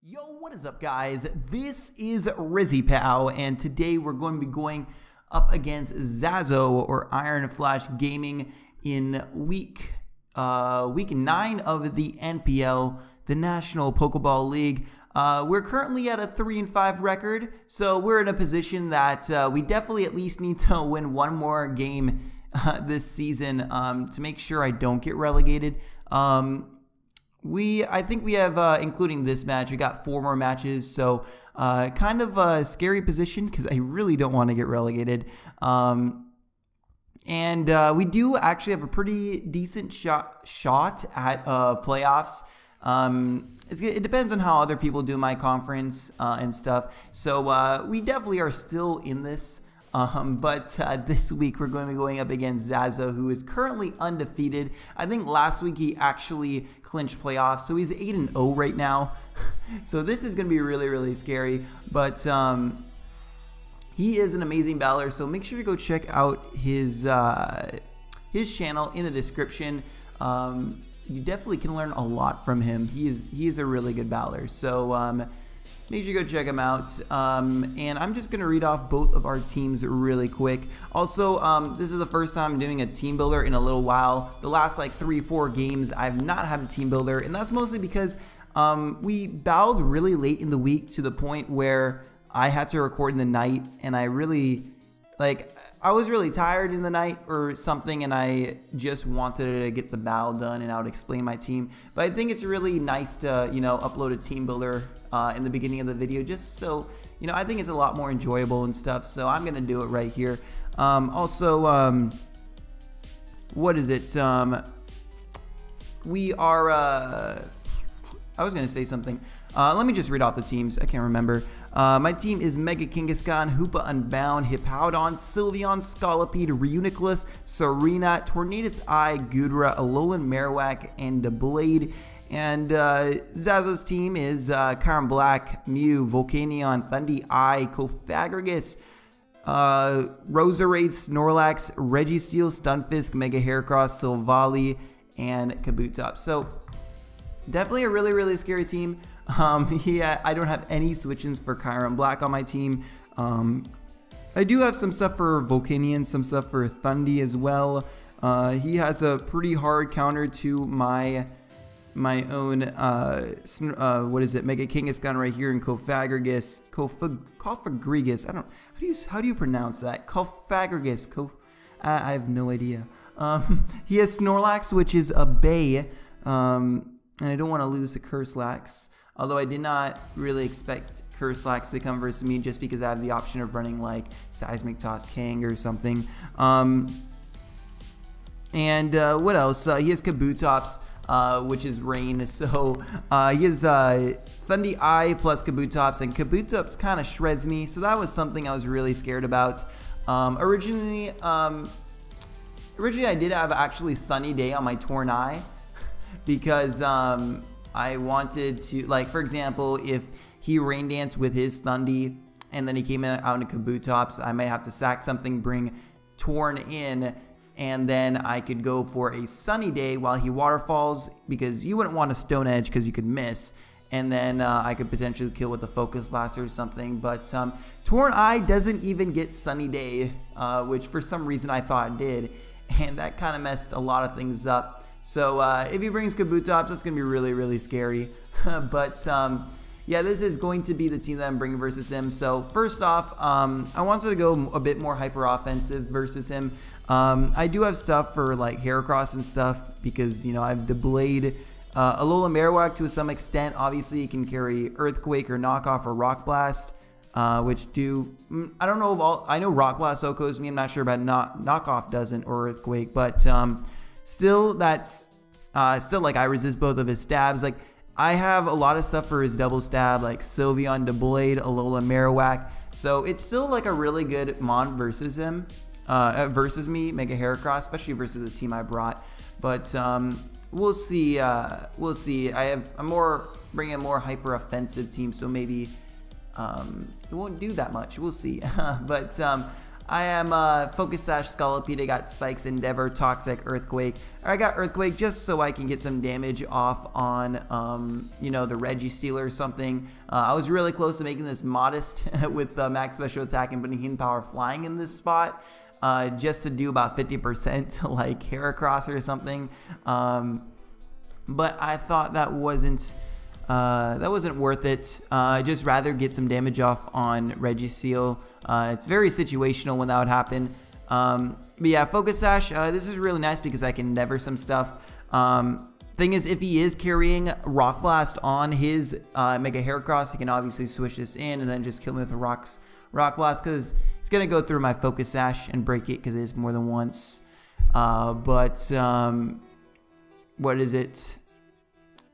Yo, what is up, guys? This is RIzzyPOW, and today we're going to be going up against Zazo or Iron Flash Gaming in week 9 of the NPL, the National Pokeball League. We're currently at a 3-5 record, so we're in a position that we definitely at least need to win one more game this season to make sure I don't get relegated. I think we have, including this match, we got 4 more matches, so kind of a scary position because I really don't want to get relegated. And we do actually have a pretty decent shot at playoffs. It depends on how other people do my conference and stuff. So we definitely are still in this. But this week we're going to be going up against Zazo, who is currently undefeated. I think last week he actually clinched playoffs, so he's 8-0 right now. So this is going to be really, really scary. But he is an amazing battler, so make sure to go check out his channel in the description. You definitely can learn a lot from him. He is a really good battler. So make sure you go check him out. And I'm just going to read off both of our teams really quick. Also, this is the first time I'm doing a team builder in a little while. The last like 3-4 games, I've not had a team builder. And that's mostly because we battled really late in the week to the point where I had to record in the night. And I was really tired in the night or something, and I just wanted to get the battle done, and I would explain my team. But I think it's really nice to, upload a team builder in the beginning of the video, just so, I think it's a lot more enjoyable and stuff. So I'm going to do it right here. Also, what is it? We are, I was going to say something. Let me just read off the teams. I can't remember. My team is Mega Kangaskhan, Hoopa Unbound, Hippowdon, Sylveon, Scolipede, Reuniclus, Serena, Tornadus Eye, Goodra, Alolan Marowak, and Blade. And Zazo's team is Kyurem Black, Mew, Volcanion, Thundy Eye, Cofagrigus, Roserade, Snorlax, Registeel, Stunfisk, Mega Heracross, Silvally, and Kabutops. So definitely a really, really scary team. I don't have any switch-ins for Kyurem Black on my team. I do have some stuff for Volcanion, some stuff for Thundy as well. He has a pretty hard counter to my own what is it, Mega Kangaskhan right here in Cofagrigus. Cofagrigus. I don't. How do you pronounce that? Cofagrigus. I have no idea. He has Snorlax, which is a Bay. And I don't want to lose to Curselax. Although I did not really expect Curselax to come versus me, just because I have the option of running like Seismic Toss Kang or something. And what else? He has Kabutops, which is Rain. So he has Thundy Eye plus Kabutops, and Kabutops kind of shreds me. So that was something I was really scared about. Originally I did have actually Sunny Day on my Torn Eye. Because I wanted to, like, for example, if he Rain Danced with his Thundy and then he came out into Kabutops, I might have to sack something, bring Torn in, and then I could go for a Sunny Day while he Waterfalls, because you wouldn't want a Stone Edge because you could miss, and then I could potentially kill with a Focus Blast or something. But Torn Eye doesn't even get Sunny Day, which for some reason I thought it did, and that kind of messed a lot of things up. So if he brings Kabutops, that's going to be really, really scary. But yeah, this is going to be the team that I'm bringing versus him. So first off, I wanted to go a bit more hyper offensive versus him. I do have stuff for like Heracross and stuff because, I have the Blade. Alolan Marowak to some extent. Obviously, you can carry Earthquake or Knockoff or Rock Blast. Which do, I don't know if all, I know Rock Blast OHKOs me. I'm not sure about Knockoff doesn't, or Earthquake. But still, that's still like I resist both of his stabs. Like, I have a lot of stuff for his double stab, like Sylveon, Blade, Alolan Marowak. So it's still like a really good mon versus him, versus me, Mega Heracross, especially versus the team I brought. But we'll see. We'll see. I'm bringing a more hyper offensive team, so maybe it won't do that much. We'll see. But I am Focus Sash, Scolipede. I got Spikes, Endeavor, Toxic, Earthquake. I got Earthquake just so I can get some damage off on, you know, the Registeel or something. I was really close to making this modest with max special attack and putting Hidden Power flying in this spot. Just to do about 50% to like Heracross or something. But I thought that wasn't worth it. I'd just rather get some damage off on Registeel. It's very situational when that would happen. But yeah, Focus Sash, this is really nice because I can Endeavor some stuff. Thing is, if he is carrying Rock Blast on his Mega Heracross, he can obviously switch this in and then just kill me with a Rock Blast because it's going to go through my Focus Sash and break it because it is more than once. What is it?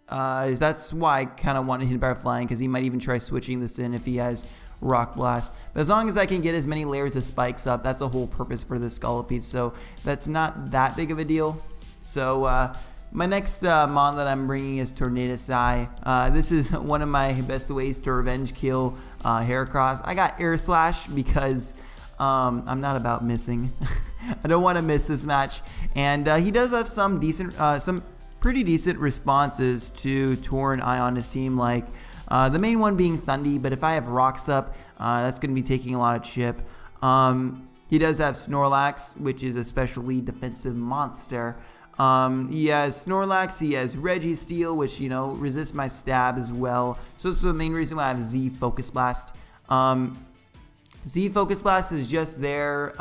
That's why I kind of want to hit by flying because he might even try switching this in if he has Rock Blast. But as long as I can get as many layers of spikes up, that's the whole purpose for this Scolipede. So that's not that big of a deal. So my next mon that I'm bringing is Tornadus. This is one of my best ways to revenge kill Heracross. I got Air Slash because I'm not about missing. I don't want to miss this match. And he does have some decent, some pretty decent responses to Torn Eye on his team, like the main one being Thundy, but if I have Rocks up, that's going to be taking a lot of chip. He does have Snorlax, which is a specially defensive monster. He has Snorlax, he has Registeel, which, you know, resists my stab as well. So that's the main reason why I have Z Focus Blast. Z Focus Blast is just there,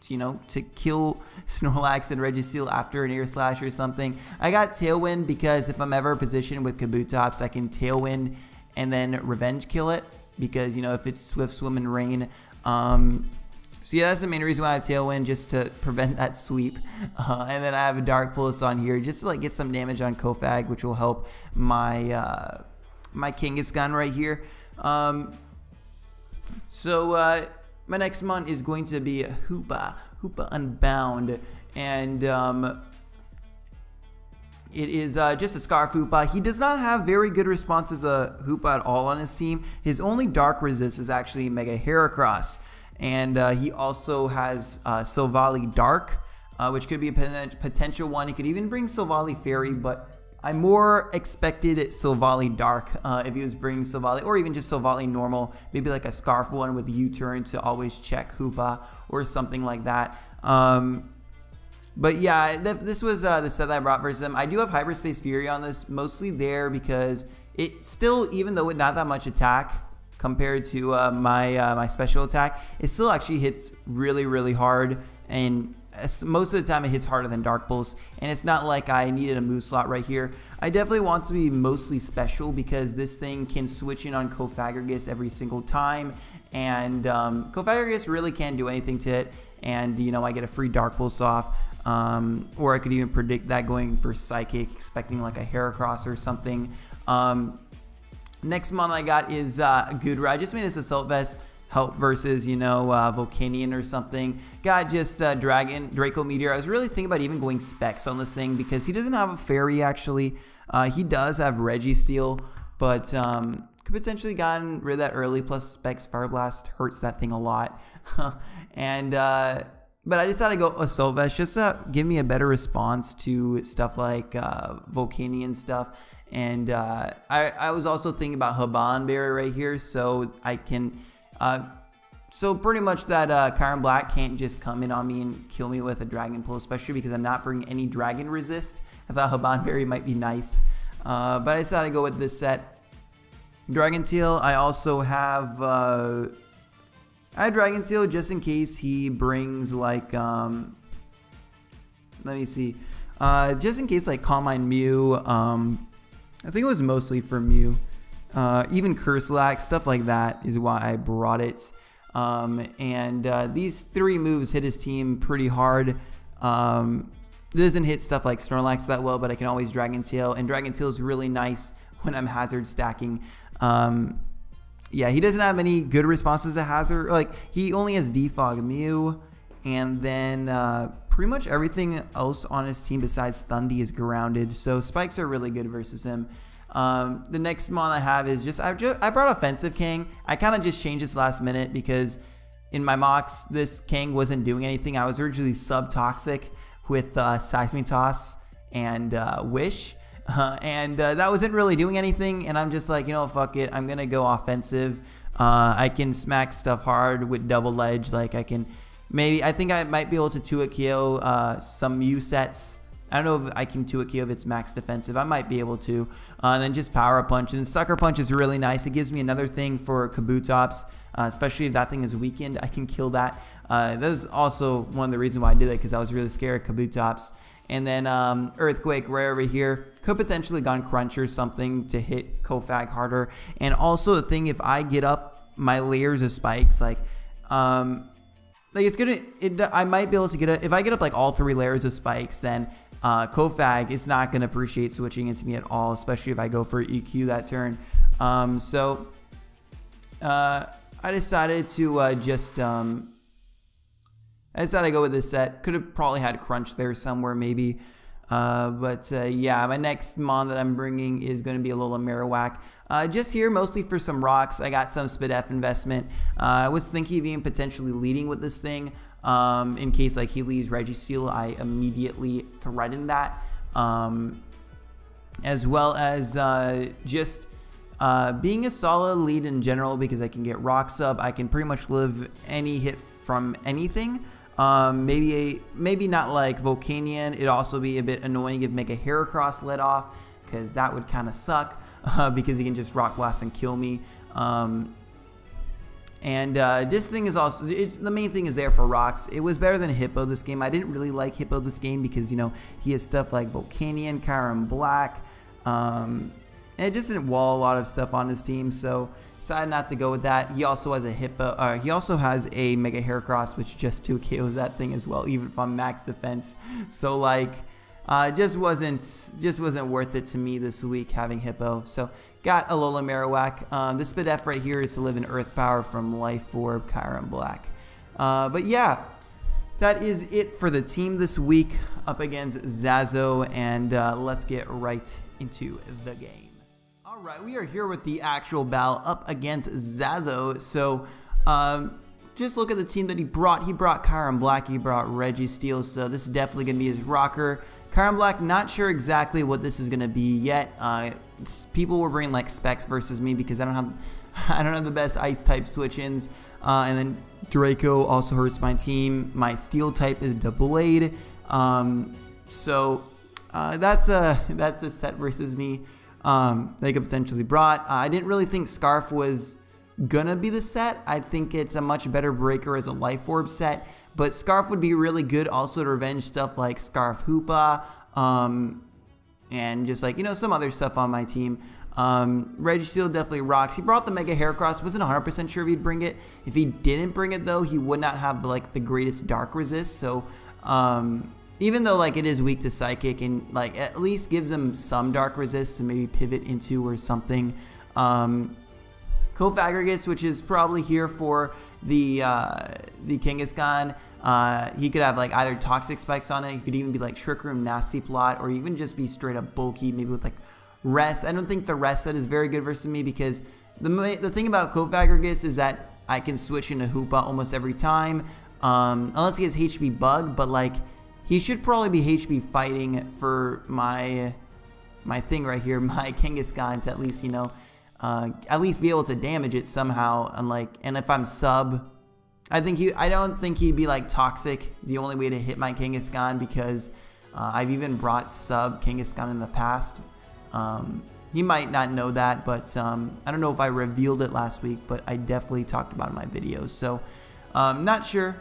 you know, to kill Snorlax and Registeel after an Air Slash or something. I got Tailwind because if I'm ever positioned with Kabutops, I can Tailwind and then revenge kill it because, you know, if it's Swift Swim and Rain. So yeah, that's the main reason why I have Tailwind, just to prevent that sweep. And then I have a Dark Pulse on here just to like get some damage on Kofag, which will help my my Kangaskhan right here. My next mon is going to be Hoopa Unbound, and it is just a Scarf Hoopa. He does not have very good responses to Hoopa at all on his team. His only Dark Resist is actually Mega Heracross, and he also has Silvally Dark, which could be a potential one. He could even bring Silvally Fairy, but I more expected Silvally Dark if he was bringing Silvally, or even just Silvally normal, maybe like a Scarf one with U-turn to always check Hoopa or something like that. But yeah, this was the set that I brought versus him. I do have Hyperspace Fury on this, mostly there because it still, even though it not that much attack compared to my special attack, it still actually hits really, really hard, and most of the time it hits harder than Dark Pulse, and it's not like I needed a move slot right here. I definitely want to be mostly special because this thing can switch in on Cofagrigus every single time, and Cofagrigus really can't do anything to it, and you know, I get a free Dark Pulse off, or I could even predict that going for Psychic, expecting like a Heracross or something. Next mon I got is Goodra. I just made this Assault Vest help versus, you know, Volcanion or something. Got just Draco Meteor. I was really thinking about even going Specs on this thing because he doesn't have a Fairy actually. He does have Registeel, but could potentially gotten rid of that early. Plus Specs Fire Blast hurts that thing a lot. And but I decided to go Assault Vest just to give me a better response to stuff like Volcanion stuff. And I was also thinking about Haban Berry right here, so I can so pretty much that Kyron Black can't just come in on me and kill me with a Dragon Pulse, especially because I'm not bringing any Dragon Resist. I thought Haban Berry might be nice, but I decided to go with this set. Dragon Tail, I also have I had Dragon Tail just in case he brings like let me see, just in case like Calm Mind Mew. I think it was mostly for Mew. Even Curselac, stuff like that is why I brought it. These three moves hit his team pretty hard. It doesn't hit stuff like Snorlax that well, but I can always Dragon Tail, and Dragon Tail is really nice when I'm hazard stacking. Yeah, he doesn't have any good responses to hazard. Like, he only has Defog Mew, and then pretty much everything else on his team besides Thundy is grounded, so spikes are really good versus him. The next mon I have is just I brought Offensive King. I kind of just changed this last minute because in my mocks, this king wasn't doing anything. I was originally sub-toxic with Seismic Toss and Wish. That wasn't really doing anything, and I'm just like, you know, fuck it, I'm gonna go offensive. I can smack stuff hard with double ledge. Like I think I might be able to 2-hit KO some U sets. I don't know if I can 2-hit KO if it's max defensive. I might be able to. And then just power punch, and sucker punch is really nice. It gives me another thing for Kabutops, especially if that thing is weakened. I can kill that. That was also one of the reasons why I did it, because I was really scared of Kabutops. And then Earthquake right over here could potentially gone Crunch or something to hit Kofag harder. And also the thing, if I get up my layers of spikes, like it's gonna, I might be able to get it. If I get up like all 3 layers of spikes, then Kofag is not gonna appreciate switching into me at all, especially if I go for EQ that turn. I decided to I decided to go with this set. Could have probably had Crunch there somewhere maybe. Yeah, my next mon that I'm bringing is going to be a Alola Marowak. Just here mostly for some rocks. I got some SpDef investment. I was thinking of even potentially leading with this thing. In case like he leaves Registeel, I immediately threaten that. As well as just being a solid lead in general, because I can get rocks up. I can pretty much live any hit from anything. Maybe not like Volcanion. It'd also be a bit annoying if Mega Heracross let off, because that would kind of suck, because he can just Rock Blast and kill me. This thing is also, the main thing is there for rocks. It was better than Hippo this game. I didn't really like Hippo this game because, you know, he has stuff like Volcanion, Kyurem Black, and it just didn't wall a lot of stuff on his team, so decided not to go with that. He also has a Hippo. He also has a Mega Heracross, which just 2 KOs that thing as well, even if I'm max defense. So like, just wasn't worth it to me this week having Hippo. So got Alola Marowak. The SpDef right here is to live in Earth Power from Life Orb, Kyurem Black. But yeah, that is it for the team this week up against Zazo, and let's get right into the game. Alright, we are here with the actual battle up against Zazo. So, just look at the team that he brought. He brought Kyurem Black, he brought Registeel, so this is definitely going to be his rocker. Kyurem Black, not sure exactly what this is going to be yet. People were bringing like specs versus me because I don't have the best ice type switch-ins. And then Draco also hurts my team. My steel type is Doublade. That's a set versus me. They could potentially brought. I didn't really think Scarf was gonna be the set. I think it's a much better breaker as a Life Orb set, but Scarf would be really good also to revenge stuff like Scarf Hoopa, and just like, you know, some other stuff on my team. Registeel definitely rocks. He brought the Mega Heracross. Wasn't 100% sure if he'd bring it. If he didn't bring it though, he would not have like the greatest Dark Resist. So even though like it is weak to Psychic, and like at least gives him some Dark Resist to maybe pivot into or something. Kofagrigus, which is probably here for the Kangaskhan. He could have like either Toxic Spikes on it. He could even be like Trick Room, Nasty Plot, or even just be straight up bulky, maybe with like Rest. I don't think the Rest set is very good versus me, because the thing about Kofagrigus is that I can switch into Hoopa almost every time, unless he has HP Bug, but like he should probably be HP fighting for my thing right here, my Kangaskhan, to at least, you know, at least be able to damage it somehow. And if I'm sub, I don't think he'd be like Toxic the only way to hit my Kangaskhan, because I've even brought sub Kangaskhan in the past. He might not know that, but I don't know if I revealed it last week, but I definitely talked about it in my videos, so not sure.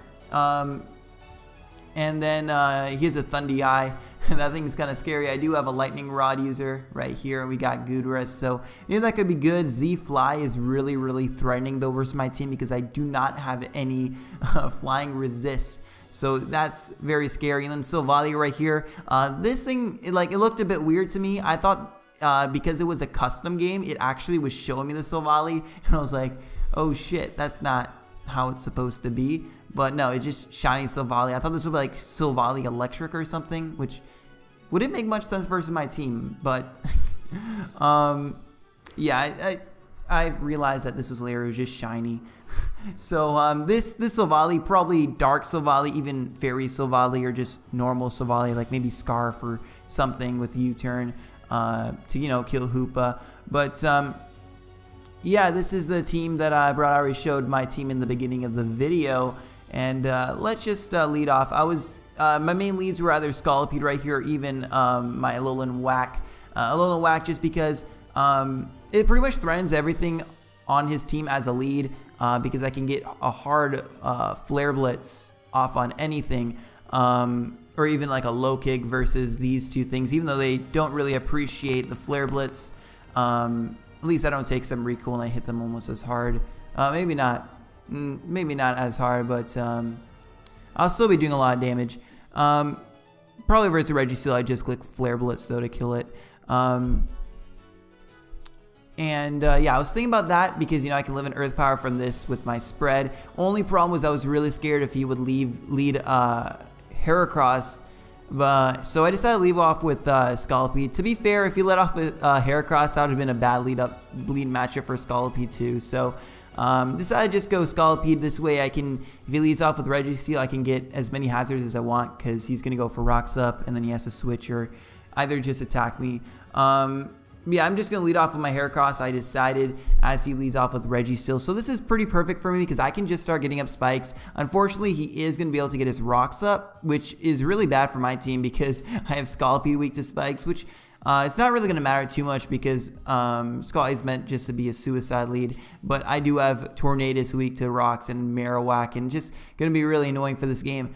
And then he has a Thundy Eye. That thing's kind of scary. I do have a Lightning Rod user right here, and we got Goodrest, so maybe that could be good. Z-Fly is really, really threatening though versus my team, because I do not have any flying resists. So that's very scary. And then Silvally right here. This thing, it looked a bit weird to me. I thought because it was a custom game, it actually was showing me the Silvally, and I was like, oh shit, that's not how it's supposed to be. But no, it's just shiny Silvally. I thought this would be like Silvally Electric or something, which wouldn't make much sense versus my team. But yeah, I've realized that this was later. It was just shiny. So this Silvally, probably Dark Silvally, even Fairy Silvally, or just normal Silvally, like maybe Scarf or something with U-turn to, you know, kill Hoopa. But yeah, this is the team that I already showed my team in the beginning of the video. And let's just lead off. My main leads were either Scolipede right here, or even my Alolan Whack. Alolan Whack just because it pretty much threatens everything on his team as a lead, because I can get a hard Flare Blitz off on anything, or even like a low kick versus these two things, even though they don't really appreciate the Flare Blitz. At least I don't take some recoil and I hit them almost as hard. Maybe not as hard, but I'll still be doing a lot of damage. Probably versus Registeel, I just click Flare Blitz though to kill it. Yeah, I was thinking about that because, you know, I can live in Earth Power from this with my spread. Only problem was I was really scared if he would lead Heracross. So I decided to leave off with Scolipede. To be fair, if he let off with Heracross, that would have been a bad lead matchup for Scolipede too. So decided to just go Scolipede. This way I can, if he leads off with Registeel, I can get as many hazards as I want, because he's going to go for Rocks Up and then he has to switch or either just attack me. Yeah, I'm just going to lead off with my Heracross, I decided, as he leads off with Registeel. So this is pretty perfect for me because I can just start getting up spikes. Unfortunately, he is going to be able to get his Rocks Up, which is really bad for my team because I have Scolipede weak to spikes, which it's not really going to matter too much because Scald is meant just to be a suicide lead. But I do have Tornadus weak to Rocks and Marowak, and just going to be really annoying for this game.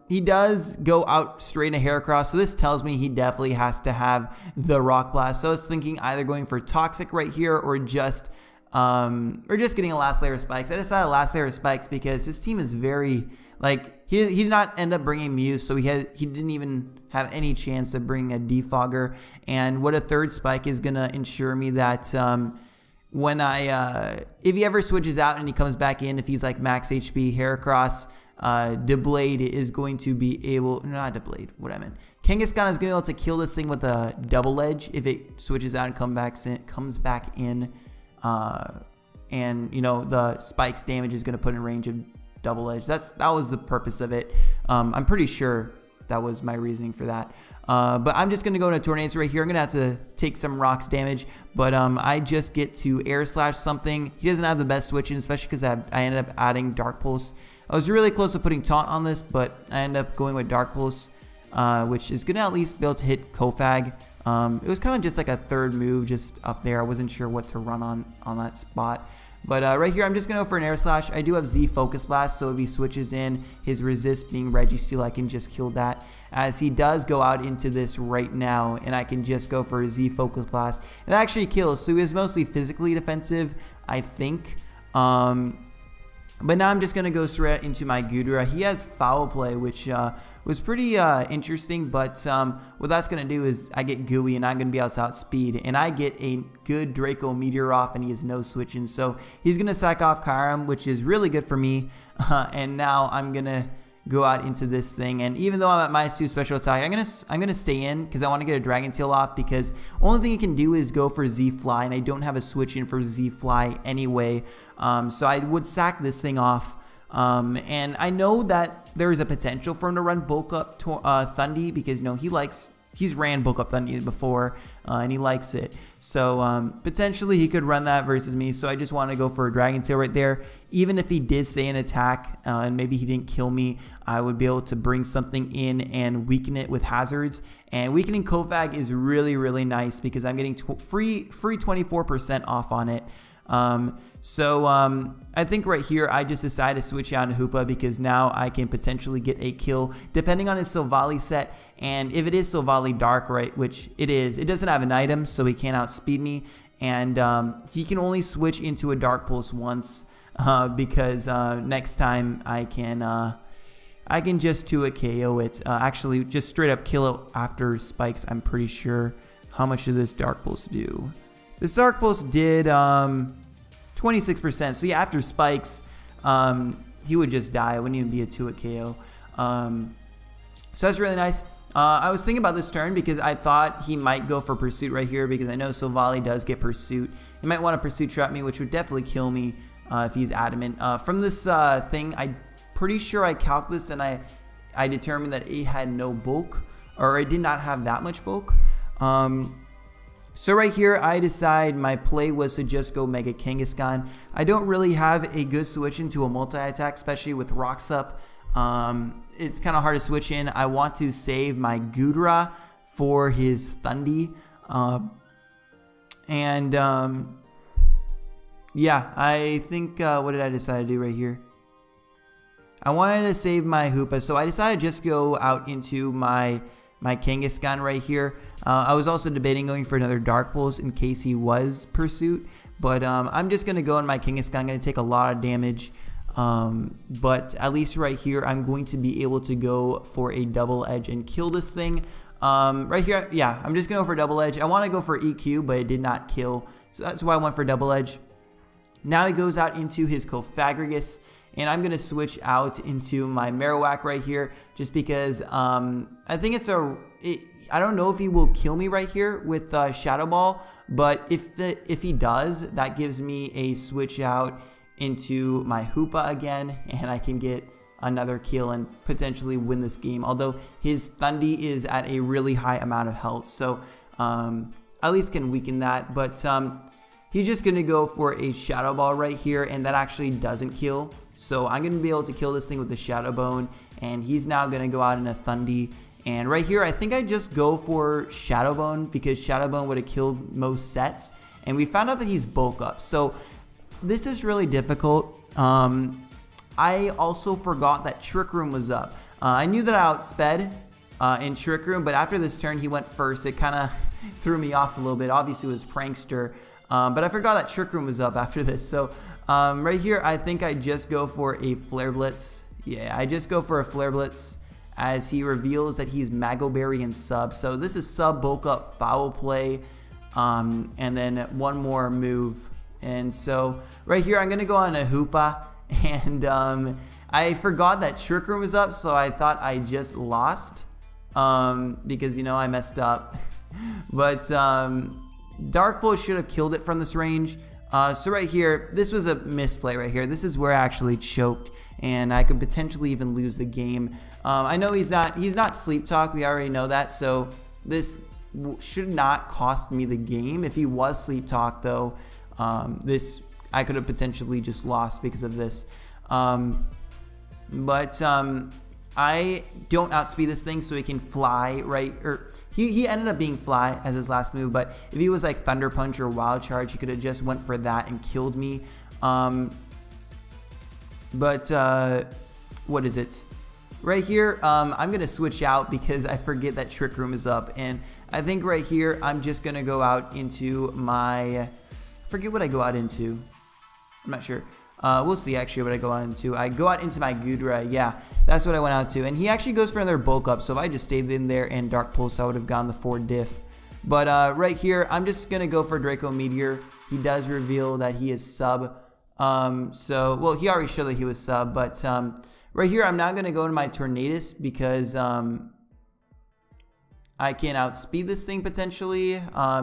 He does go out straight into Heracross, so this tells me he definitely has to have the Rock Blast. So I was thinking either going for Toxic right here or just getting a last layer of spikes. I decided last layer of spikes because his team is very, like, he did not end up bringing Muse, so he didn't even have any chance of bringing a Defogger. And what a third spike is gonna ensure me that when if he ever switches out and he comes back in, if he's like max HP Heracross, Deblade is going to be able, not Deblade, what I meant. Kangaskhan is going to be able to kill this thing with a double edge if it switches out and comes back in, and you know the spikes damage is going to put in range of double edge. That was the purpose of it. I'm pretty sure that was my reasoning for that. But I'm just going to go into Tornadus right here. I'm going to have to take some rocks damage, but I just get to Air Slash something. He doesn't have the best switch in, especially because I ended up adding Dark Pulse. I was really close to putting Taunt on this, but I ended up going with Dark Pulse, which is going to at least be able to hit Kofag. It was kind of just like a third move just up there. I wasn't sure what to run on that spot. But right here, I'm just going to go for an Air Slash. I do have Z Focus Blast, so if he switches in his resist being Registeel, I can just kill that. As he does go out into this right now, and I can just go for a Z Focus Blast. It actually kills, so he is mostly physically defensive, I think. But now I'm just going to go straight into my Goodra. He has Foul Play, which was pretty interesting, but what that's going to do is I get Gooey and I'm going to be able to outspeed, and I get a good Draco Meteor off, and he has no switching, so he's going to sack off Kyurem, which is really good for me, and now I'm going to go out into this thing, and even though I'm at minus 2 special attack, I'm gonna stay in because I want to get a Dragon Tail off, because only thing you can do is go for Z Fly, and I don't have a switch in for Z Fly anyway, so I would sack this thing off, and I know that there is a potential for him to run Bulk Up Thundy, because you know he's ran Bulk Up Thundy before, and he likes it. So potentially he could run that versus me. So I just want to go for a Dragon Tail right there. Even if he did stay in attack and maybe he didn't kill me, I would be able to bring something in and weaken it with hazards. And weakening Kofag is really, really nice because I'm getting free 24% off on it. I think right here I just decided to switch out to Hoopa because now I can potentially get a kill depending on his Silvally set, and if it is Silvally Dark, right, which it is, it doesn't have an item, so he can't outspeed me, and he can only switch into a Dark Pulse once, because next time I can just 2-hit KO it, actually just straight up kill it after spikes. I'm pretty sure. How much did this Dark Pulse do? This Dark Pulse did 26%. So yeah, after spikes, he would just die. It wouldn't even be a 2-hit KO. So that's really nice. I was thinking about this turn because I thought he might go for Pursuit right here because I know Silvally does get Pursuit. He might want to Pursuit Trap me, which would definitely kill me. if he's adamant. From this thing, I'm pretty sure I calculated this and I determined that it had no bulk, or it did not have that much bulk. So right here, I decide my play was to just go Mega Kangaskhan. I don't really have a good switch into a multi-attack, especially with rocks up. It's kind of hard to switch in. I want to save my Goodra for his Thundy. Yeah, I think, what did I decide to do right here? I wanted to save my Hoopa, so I decided to just go out into my Kangaskhan right here. I was also debating going for another Dark Pulse in case he was Pursuit, but I'm just going to go on my Kangaskhan. I'm going to take a lot of damage, but at least right here I'm going to be able to go for a Double Edge and kill this thing. Right here, yeah, I'm just going to go for Double Edge. I want to go for EQ, but it did not kill, so that's why I went for Double Edge. Now he goes out into his Cofagrigus, and I'm going to switch out into my Marowak right here just because I think I don't know if he will kill me right here with Shadow Ball, but if he does, that gives me a switch out into my Hoopa again, and I can get another kill and potentially win this game, although his Thundy is at a really high amount of health, so at least can weaken that, but he's just going to go for a Shadow Ball right here, and that actually doesn't kill. So I'm going to be able to kill this thing with the Shadow Bone, and he's now going to go out in a Thundy. And right here, I think I just go for Shadow Bone because Shadow Bone would have killed most sets. And we found out that he's bulk up. So this is really difficult. I also forgot that Trick Room was up. I knew that I outsped in Trick Room, but after this turn, he went first. It kind of threw me off a little bit. Obviously, it was Prankster. But I forgot that Trick Room was up after this. So right here, I think I just go for a Flare Blitz. Yeah, I just go for a Flare Blitz as he reveals that he's Mago Berry and Sub. So this is Sub, Bulk Up, Foul Play, and then one more move. And so right here, I'm going to go on a Hoopa. And I forgot that Trick Room was up, so I thought I just lost because, you know, I messed up. But Dark Pulse should have killed it from this range. So right here, this was a misplay right here. This is where I actually choked, and I could potentially even lose the game. I know he's not Sleep Talk. We already know that. So this should not cost me the game. If he was Sleep Talk, though, I could have potentially just lost because of this. I don't outspeed this thing, so he can fly, right? Or he ended up being fly as his last move, but if he was like Thunder Punch or Wild Charge, he could have just went for that and killed me. What is it? Right here, I'm going to switch out because I forget that Trick Room is up, and I think right here, I'm just going to go out into my... I forget what I go out into. I'm not sure. We'll see actually what I go out into. I go out into my Goodra. Yeah, that's what I went out to. And he actually goes for another bulk up. So if I just stayed in there and Dark Pulse, I would have gone the 4 diff. But right here, I'm just going to go for Draco Meteor. He does reveal that he is sub. Well, he already showed that he was sub. But right here, I'm now going to go into my Tornadus because I can outspeed this thing potentially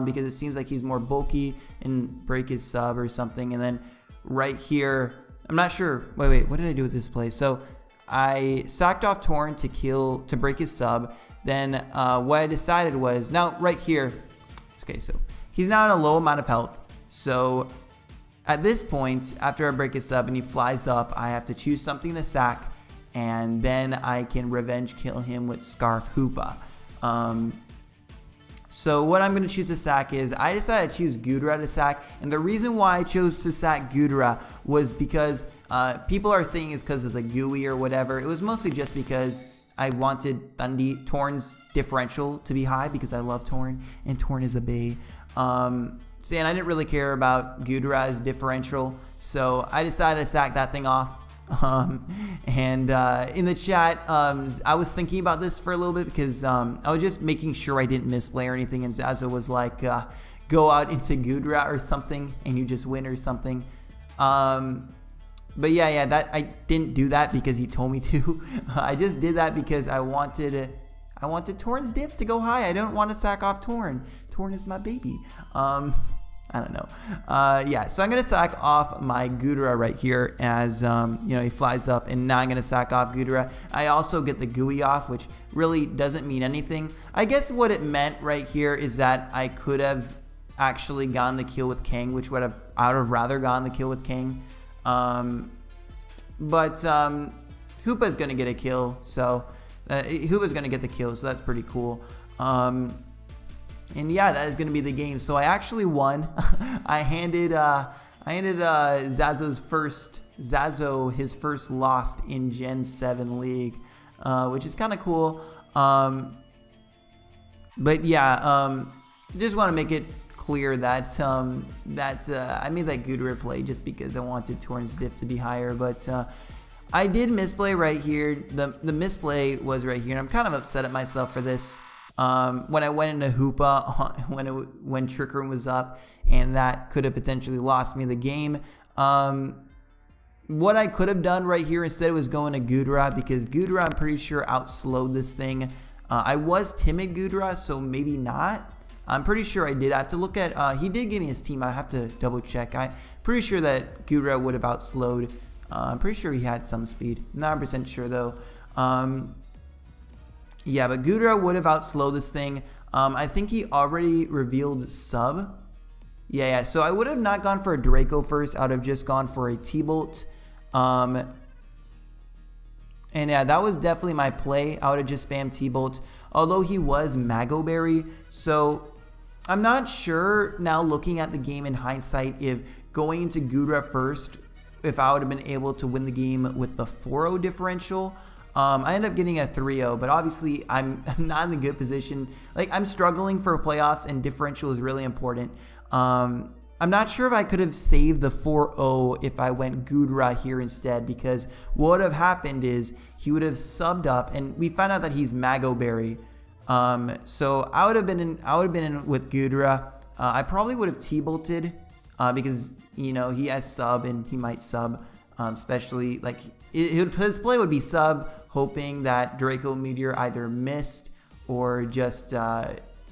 because it seems like he's more bulky and break his sub or something. And then right here, I'm not sure. Wait, what did I do with this play? So I sacked off Torn to break his sub. Then what I decided was, now right here, okay, so he's now in a low amount of health. So at this point, after I break his sub and he flies up, I have to choose something to sack, and then I can revenge kill him with Scarf Hoopa. So what I'm going to choose to sack is, I decided to choose Goodra to sack, and the reason why I chose to sack Goodra was because people are saying it's because of the gooey or whatever. It was mostly just because I wanted Torn's differential to be high because I love Torn, and Torn is a bae. And I didn't really care about Goodra's differential, so I decided to sack that thing off. In the chat, I was thinking about this for a little bit because I was just making sure I didn't misplay or anything, and Zaza was like, go out into Goodra or something and you just win or something. But yeah, that I didn't do that because he told me to. I just did that because I wanted Torn's diff to go high. I don't want to sack off Torn. Torn is my baby. I don't know. Yeah, so I'm going to sack off my Gudra right here as, he flies up, and now I'm going to sack off Gudra. I also get the GUI off, which really doesn't mean anything. I guess what it meant right here is that I could have actually gotten the kill with King, which I would have rather gotten the kill with King. But Hoopa's going to get a kill, so Hoopa's going to get the kill, so that's pretty cool. And yeah, that is going to be the game. So I actually won. I handed Zazo his first loss in Gen 7 League, which is kind of cool. But yeah, just want to make it clear that I made that Gudra play just because I wanted Torrent's diff to be higher, but I did misplay right here. The misplay was right here, and I'm kind of upset at myself for this. When I went into Hoopa when Trick Room was up, and that could have potentially lost me the game. What I could have done right here instead was going to Gudra, because Gudra, I'm pretty sure, outslowed this thing. I was timid Gudra, so maybe not. I'm pretty sure I did. I have to look at, he did give me his team. I have to double check. I'm pretty sure that Gudra would have outslowed. I'm pretty sure he had some speed. Not 100% sure though. Yeah, but Gudra would have outslowed this thing. I think he already revealed sub. Yeah, so I would have not gone for a Draco first. I would have just gone for a T-Bolt. And yeah, that was definitely my play. I would have just spammed T-Bolt. Although he was Mago Berry. So I'm not sure now, looking at the game in hindsight, if going into Gudra first, if I would have been able to win the game with the 4-0 differential. I ended up getting a 3-0, but obviously I'm not in a good position. Like, I'm struggling for playoffs, and differential is really important. I'm not sure if I could have saved the 4-0 if I went Gudra here instead, because what would have happened is he would have subbed up, and we found out that he's Mago Berry. So I would have been in with Gudra. I probably would have T-bolted because he has sub and he might sub, especially like. His play would be sub, hoping that Draco Meteor either missed or just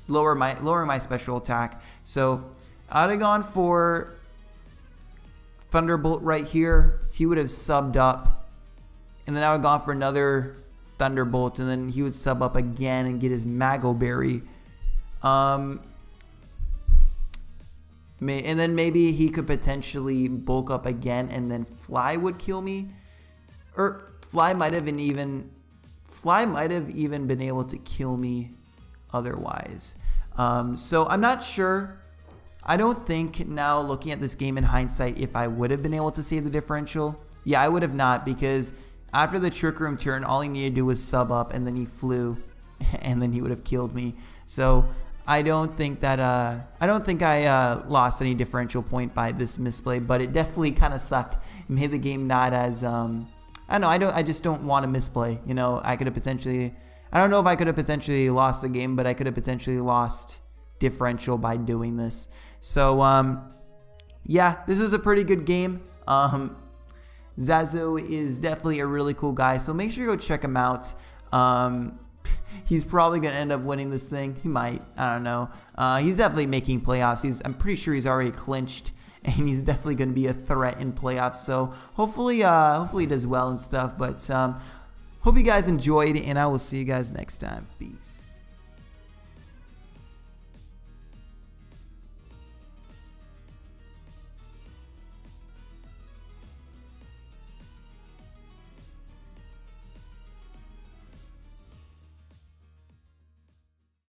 lowering my special attack. So I'd have gone for Thunderbolt right here. He would have subbed up, and then I would have gone for another Thunderbolt, and then he would sub up again and get his Mago Berry. And then maybe he could potentially bulk up again, and then Fly would kill me. Or Fly might have even been able to kill me otherwise. So I'm not sure. I don't think now, looking at this game in hindsight, if I would have been able to save the differential. Yeah, I would have not, because after the Trick Room turn, all he needed to do was sub up, and then he flew, and then he would have killed me. So I don't think that I lost any differential point by this misplay, but it definitely kind of sucked. It made the game not as I don't know. I just don't want to misplay. I could have potentially. I don't know if I could have potentially lost the game, but I could have potentially lost differential by doing this. So yeah, this was a pretty good game. Zazo is definitely a really cool guy, so make sure you go check him out. He's probably gonna end up winning this thing. He might. I don't know. He's definitely making playoffs. I'm pretty sure he's already clinched. And he's definitely going to be a threat in playoffs. So hopefully he does well and stuff. But hope you guys enjoyed, and I will see you guys next time. Peace.